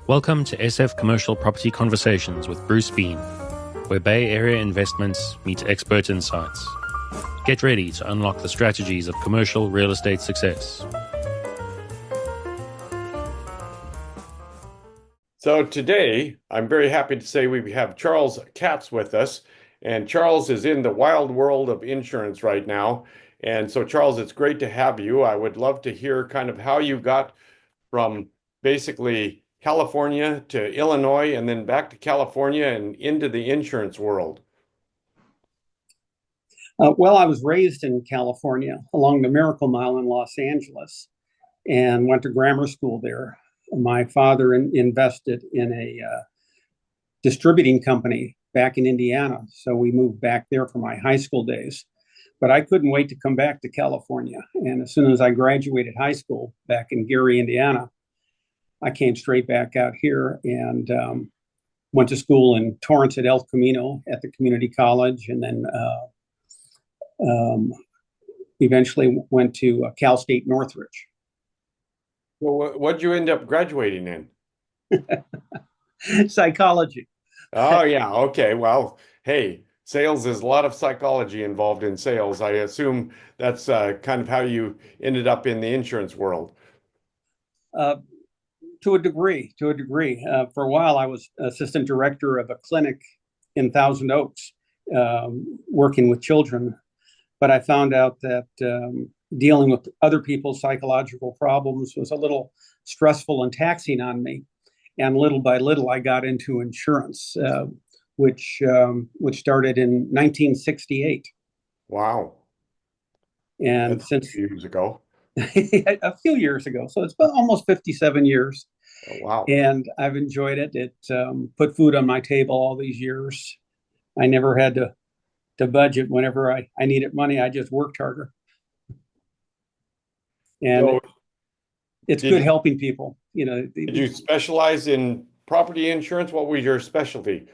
Welcome to SF Commercial Property Conversations with Bruce Bean, where Bay Area investments meet expert insights. Get ready to unlock the strategies of commercial real estate success. So today, I'm very happy to say we have Charles Katz with us, and Charles is in the wild world of insurance right now. And so, Charles, it's great to have you. I would love to hear kind of how you got from basically California to Illinois and then back to California and into the insurance world. Well, I was raised in California along the Miracle Mile in Los Angeles and went to grammar school there. My father invested in a distributing company back in Indiana, so we moved back there for my high school days. But I couldn't wait to come back to California. And as soon as I graduated high school back in Gary, Indiana, I came straight back out here and went to school in Torrance at El Camino at the community college, and then eventually went to Cal State Northridge. Well, what'd you end up graduating in? Psychology. Oh, yeah. Okay. Well, hey, sales is a lot of psychology involved in sales. I assume that's kind of how you ended up in the insurance world. To a degree. For a while, I was assistant director of a clinic in Thousand Oaks, working with children. But I found out that dealing with other people's psychological problems was a little stressful and taxing on me. And little by little, I got into insurance, which started in 1968. Wow. And That's since a few years ago. A few years ago. So it's been almost 57 years. Oh, wow. And I've enjoyed it. It put food on my table all these years. I never had to budget whenever I needed money. I just worked harder. And So it's good helping people. Did you specialize in property insurance? What was your specialty?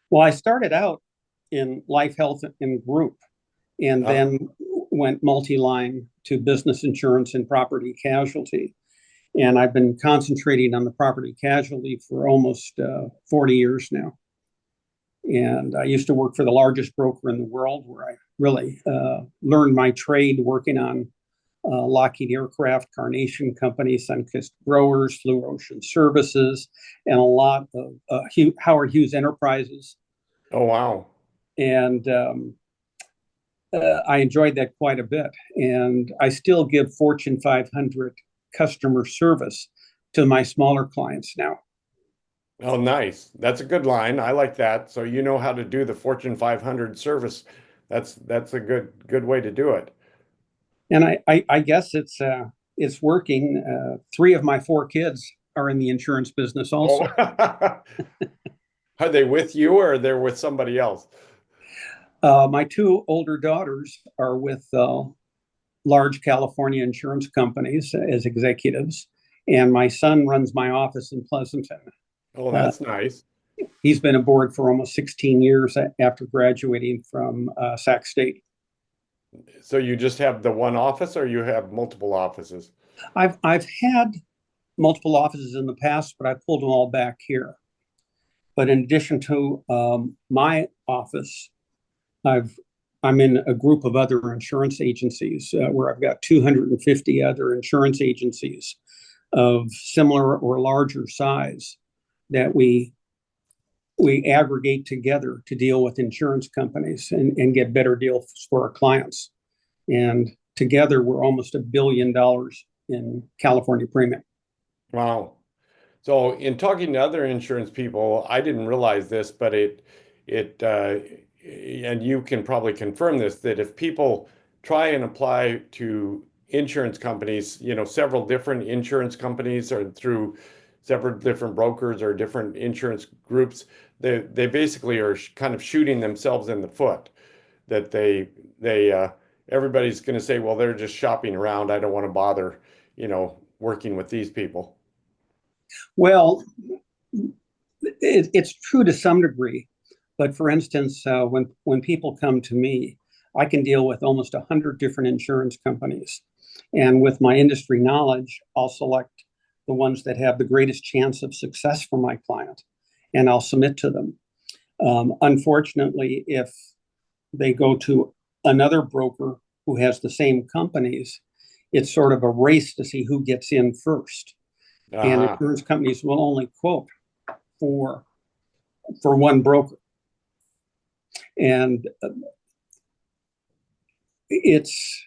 Well, I started out in life, health, and group, and then went multi-line to business insurance and property casualty. And I've been concentrating on the property casualty for almost 40 years now. And I used to work for the largest broker in the world, where I really learned my trade working on Lockheed Aircraft, Carnation Company, Sunkist Growers, Fluor Ocean Services, and a lot of Howard Hughes Enterprises. Oh, wow. And I enjoyed that quite a bit. And I still give Fortune 500 customer service to my smaller clients now. Oh, nice. That's a good line. I like that. So you know how to do the Fortune 500 service. That's a good way to do it. And I guess it's working. 3 of my 4 kids are in the insurance business also. Oh. Are they with you or they're with somebody else? My 2 older daughters are with large California insurance companies as executives, and my son runs my office in Pleasanton. Oh, that's nice. He's been aboard for almost 16 years after graduating from Sac State. So you just have the one office, or you have multiple offices? I've had multiple offices in the past, but I pulled them all back here. But in addition to my office, I'm in a group of other insurance agencies where I've got 250 other insurance agencies of similar or larger size that we aggregate together to deal with insurance companies and get better deals for our clients. And together, we're almost $1 billion in California premium. Wow. So in talking to other insurance people, I didn't realize this, but and you can probably confirm this, that if people try and apply to insurance companies, several different insurance companies or through several different brokers or different insurance groups, they basically are kind of shooting themselves in the foot, that everybody's going to say, well, they're just shopping around. I don't want to bother, working with these people. Well, it's true to some degree. But for instance, when people come to me, I can deal with almost 100 different insurance companies. And with my industry knowledge, I'll select the ones that have the greatest chance of success for my client, and I'll submit to them. Unfortunately, if they go to another broker who has the same companies, it's sort of a race to see who gets in first. And insurance companies will only quote for one broker. And it's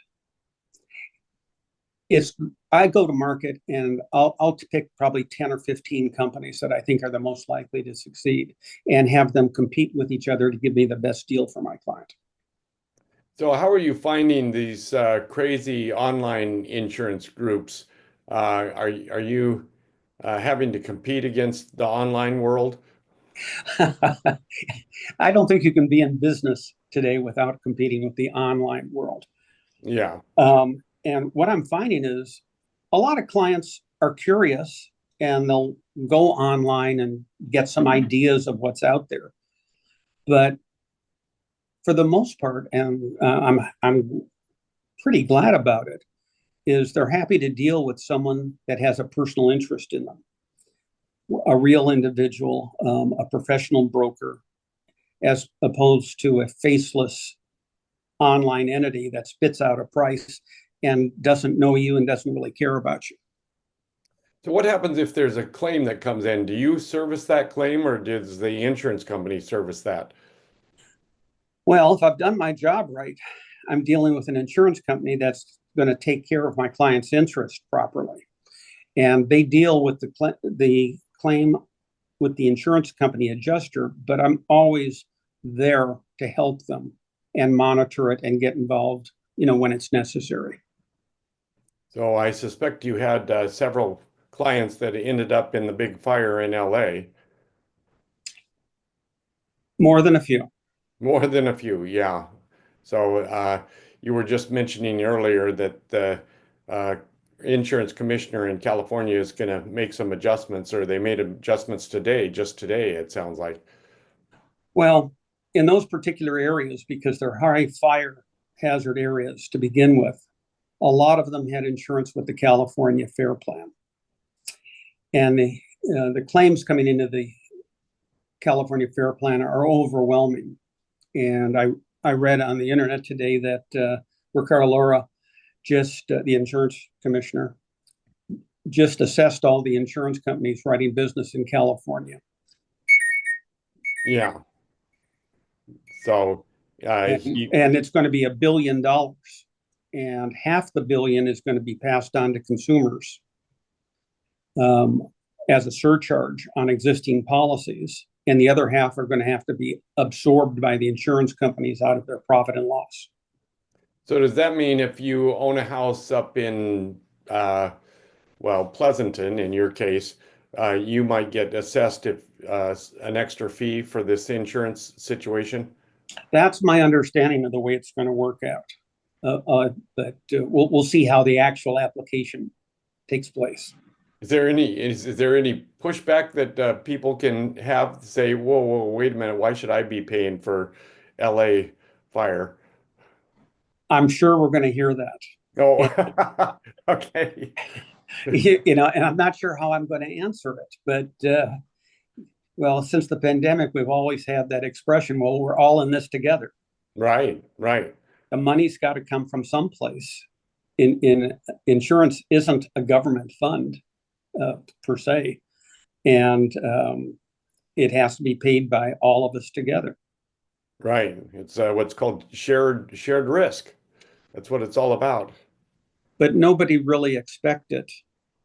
I go to market and I'll pick probably 10 or 15 companies that I think are the most likely to succeed and have them compete with each other to give me the best deal for my client. So how are you finding these crazy online insurance groups? Are you having to compete against the online world? I don't think you can be in business today without competing with the online world. Yeah. And what I'm finding is a lot of clients are curious and they'll go online and get some ideas of what's out there. But for the most part, and I'm pretty glad about it, is they're happy to deal with someone that has a personal interest in them, a real individual, a professional broker, as opposed to a faceless online entity that spits out a price and doesn't know you and doesn't really care about you. So what happens if there's a claim that comes in? Do you service that claim or does the insurance company service that? Well, if I've done my job right, I'm dealing with an insurance company that's going to take care of my client's interest properly. And they deal with the claim with the insurance company adjuster, but I'm always there to help them and monitor it and get involved, when it's necessary. So I suspect you had several clients that ended up in the big fire in LA. More than a few. More than a few, yeah. So you were just mentioning earlier that the insurance commissioner in California is going to make some adjustments, or they made adjustments today, just today, it sounds like. Well, in those particular areas, because they're high fire hazard areas to begin with, a lot of them had insurance with the California Fair Plan. And the claims coming into the California Fair Plan are overwhelming. And I read on the internet today that Ricardo Laura, the insurance commissioner, just assessed all the insurance companies writing business in California. Yeah. So, and it's going to be $1 billion, and half the billion is going to be passed on to consumers as a surcharge on existing policies, and the other half are going to have to be absorbed by the insurance companies out of their profit and loss. So does that mean if you own a house up in, Pleasanton, in your case, you might get assessed if an extra fee for this insurance situation? That's my understanding of the way it's going to work out. But we'll see how the actual application takes place. Is there any pushback that people can have to say, whoa, wait a minute, why should I be paying for LA fire? I'm sure we're going to hear that. Oh, okay. And I'm not sure how I'm going to answer it, but since the pandemic, we've always had that expression, well, we're all in this together. Right. The money's got to come from someplace. In insurance isn't a government fund per se, and it has to be paid by all of us together. Right. It's what's called shared risk. That's what it's all about. But nobody really expected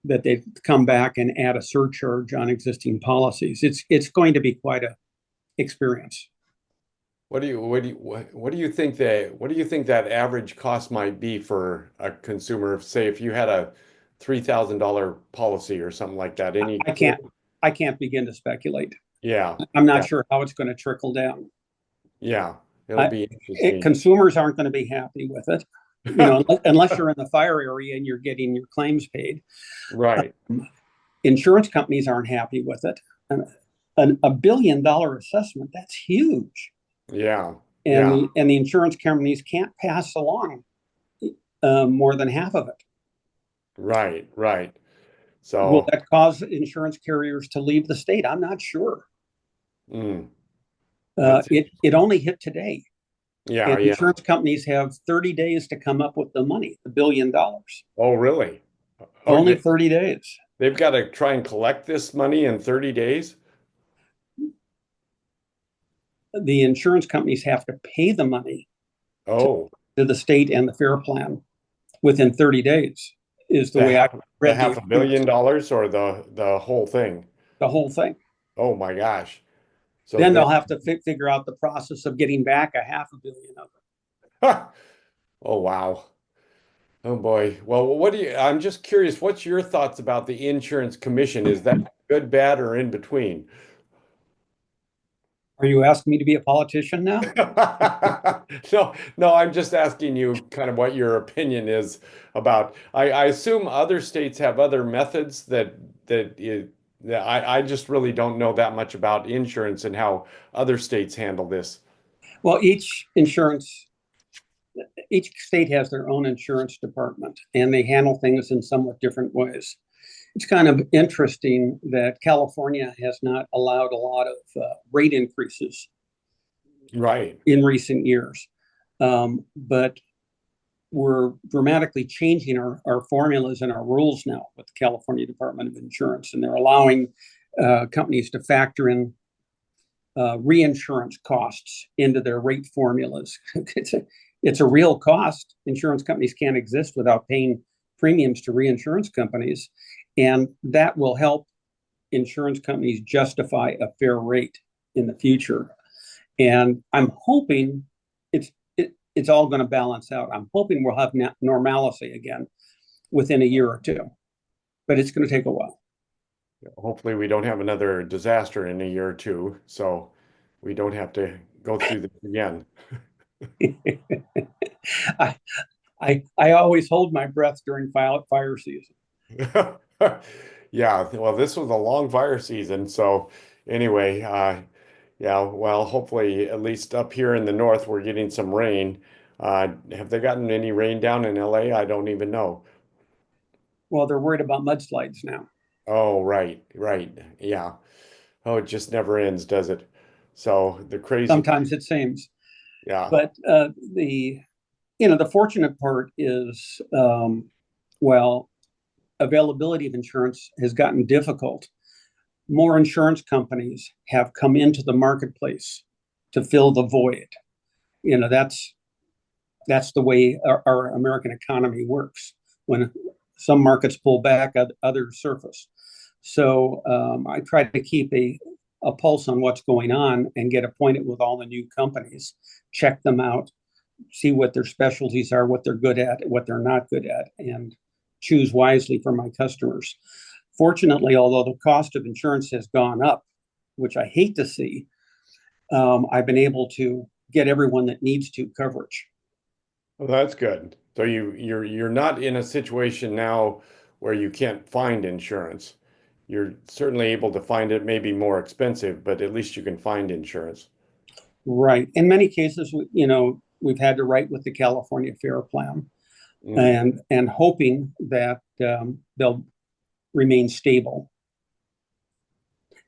that they'd come back and add a surcharge on existing policies. It's going to be quite a experience. What do you think that average cost might be for a consumer? Say if you had a $3,000 policy or something like that. I can't begin to speculate. Yeah. I'm not sure how it's going to trickle down. Yeah. It'll be interesting. Consumers aren't going to be happy with it. Unless you're in the fire area and you're getting your claims paid. Right. Insurance companies aren't happy with it. $1 billion assessment, that's huge. Yeah. And the insurance companies can't pass along more than half of it. Right. Will So, that cause insurance carriers to leave the state? I'm not sure. mm, that's It only hit today, yeah, and yeah. insurance companies have 30 days to come up with the money, the $1 billion. Oh, really? Oh, Only 30 days. they've got to try and collect this money in 30 days? The insurance companies have to pay the money Oh, to the state and the fair plan within 30 days, is the the way I half the read the half a billion dollars or the whole thing? whole thing. Oh my gosh. So Then then, they'll have to figure out the process of getting back a $500 million of it. oh wow. Oh boy. Well, I'm just curious, what's your thoughts about the insurance commission? Is that good, bad, or in between? Are you asking me to be a politician now? No, no, I'm just asking you kind of what your opinion is about. I assume other states have other methods that I just really don't know that much about insurance and how other states handle this. Well, each state has their own insurance department, and they handle things in somewhat different ways. It's kind of interesting that California has not allowed a lot of rate increases Right. in recent years. But we're dramatically changing our formulas and our rules now with the California Department of Insurance, and they're allowing companies to factor in reinsurance costs into their rate formulas. It's a real cost. Insurance companies can't exist without paying premiums to reinsurance companies, and that will help insurance companies justify a fair rate in the future. And I'm hoping it's all going to balance out. I'm hoping we'll have normalcy again within a year or two, but it's going to take a while. Hopefully, we don't have another disaster in a year or two, so we don't have to go through this again. I, I always hold my breath during fire season. Yeah, well, this was a long fire season, so anyway, yeah, well, hopefully, at least up here in the north, we're getting some rain. Have they gotten any rain down in LA? I don't even know. Well, they're worried about mudslides now. Oh, right, right, yeah. Oh, it just never ends, does it? So the crazy, Sometimes it seems, yeah, but the fortunate part is, well, availability of insurance has gotten difficult. More insurance companies have come into the marketplace to fill the void. That's the way our American economy works. When some markets pull back, others surface. So I try to keep a pulse on what's going on and get acquainted with all the new companies, check them out, see what their specialties are, what they're good at, what they're not good at, and choose wisely for my customers. Fortunately, although the cost of insurance has gone up, which I hate to see, I've been able to get everyone that needs to coverage. well, that's good. So you're not in a situation now where you can't find insurance. You're certainly able to find it, maybe more expensive, but at least you can find insurance. Right. In many cases, we've had to write with the California Fair Plan, Mm. and hoping that they'll remain stable.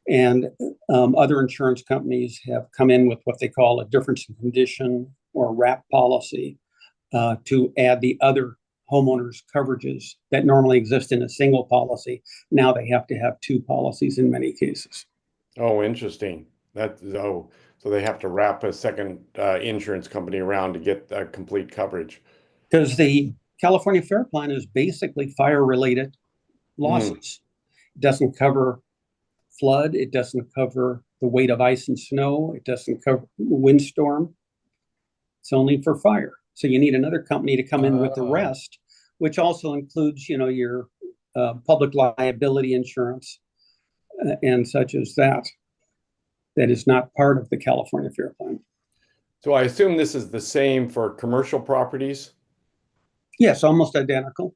And other insurance companies have come in with what they call a difference in condition or wrap policy to add the other homeowners coverages that normally exist in a single policy. Now they have to have two policies in many cases. Oh, interesting. So they have to wrap a second insurance company around to get complete coverage. Because the California Fair Plan is basically fire-related Mm. losses. It doesn't cover flood. It doesn't cover the weight of ice and snow. It doesn't cover windstorm. It's only for fire. So you need another company to come in with the rest, which also includes, your public liability insurance and such as that. That is not part of the California Fair Plan. So I assume this is the same for commercial properties? Yes, almost identical.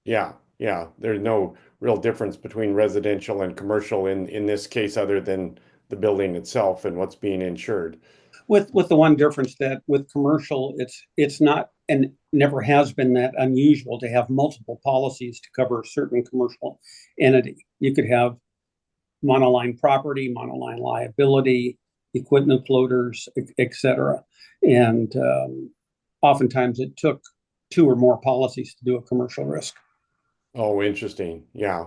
Yeah, yeah. There's no real difference between residential and commercial in this case, other than the building itself and what's being insured. With the one difference that with commercial, it's not and never has been that unusual to have multiple policies to cover a certain commercial entity. You could have monoline property, monoline liability, equipment floaters, et cetera. And oftentimes it took two or more policies to do a commercial risk. Oh, interesting. Yeah.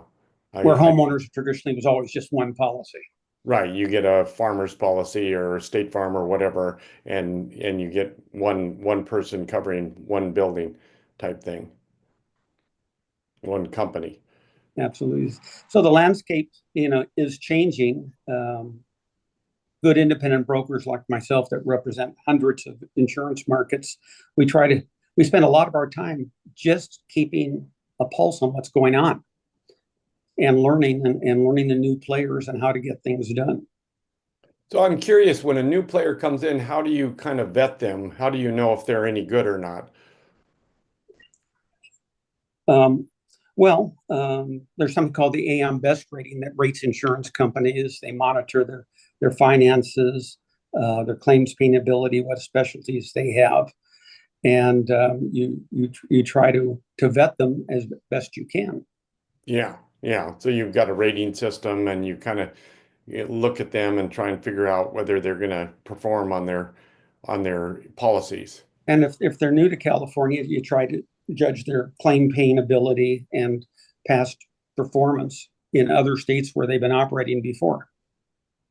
Where homeowners traditionally was always just one policy. Right. You get a farmer's policy or State Farm or whatever, and you get one person covering one building type thing, one company. Absolutely. So the landscape, is changing. Good independent brokers like myself that represent hundreds of insurance markets, we spend a lot of our time just keeping a pulse on what's going on and learning the new players and how to get things done. So I'm curious, when a new player comes in, how do you kind of vet them? How do you know if they're any good or not? There's something called the AM Best rating that rates insurance companies. They monitor their finances, their claims paying ability, what specialties they have, and you try to vet them as best you can. Yeah. So you've got a rating system, and you kind of look at them and try and figure out whether they're going to perform on their policies. And if they're new to California, you try to judge their claim paying ability and past performance in other states where they've been operating before.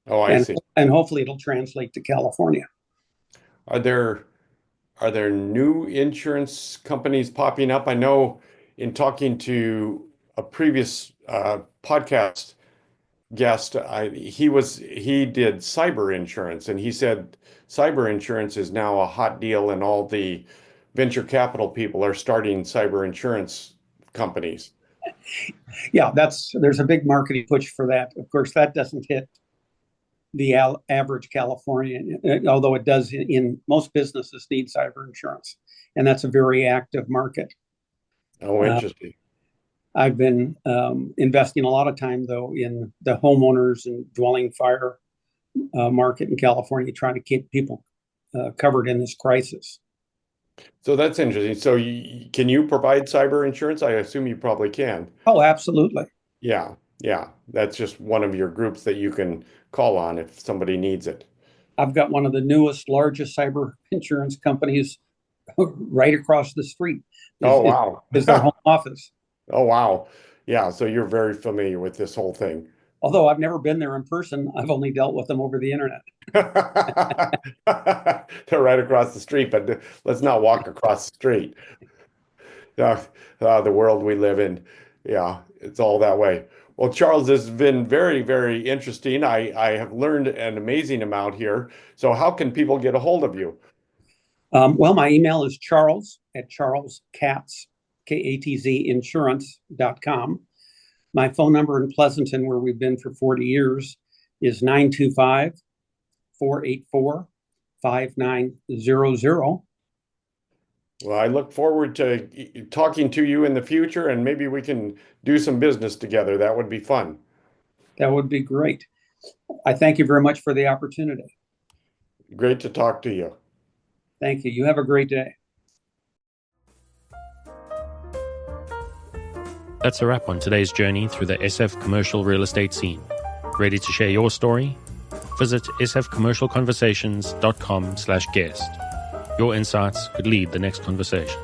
Oh, I see. And hopefully it'll translate to California. Are there new insurance companies popping up? I know in talking to a previous podcast guest, he did cyber insurance, and he said cyber insurance is now a hot deal, and all the venture capital people are starting cyber insurance companies. Yeah, there's a big marketing push for that. Of course, that doesn't hit the average Californian, although it does in most businesses need cyber insurance, and that's a very active market. Oh, interesting. I've been investing a lot of time, though, in the homeowners and dwelling fire market in California, trying to keep people covered in this crisis. So that's interesting. So can you provide cyber insurance? I assume you probably can. Oh, absolutely. Yeah. That's just one of your groups that you can call on if somebody needs it. I've got one of the newest, largest cyber insurance companies right across the street. Oh, wow. Is their home office. Oh, wow. Yeah. So you're very familiar with this whole thing. Although I've never been there in person, I've only dealt with them over the internet. They're right across the street, but let's not walk across the street. The world we live in. Yeah, it's all that way. Well, Charles, this has been very, very interesting. I have learned an amazing amount here. So how can people get a hold of you? My email is charles@charleskatz, Katz, insurance.com. My phone number in Pleasanton, where we've been for 40 years, is 925-484-5900. Well, I look forward to talking to you in the future, and maybe we can do some business together. That would be fun. That would be great. I thank you very much for the opportunity. Great to talk to you. Thank you. You have a great day. That's a wrap on today's journey through the SF commercial real estate scene. Ready to share your story? Visit sfcommercialconversations.com/guest. Your insights could lead the next conversation.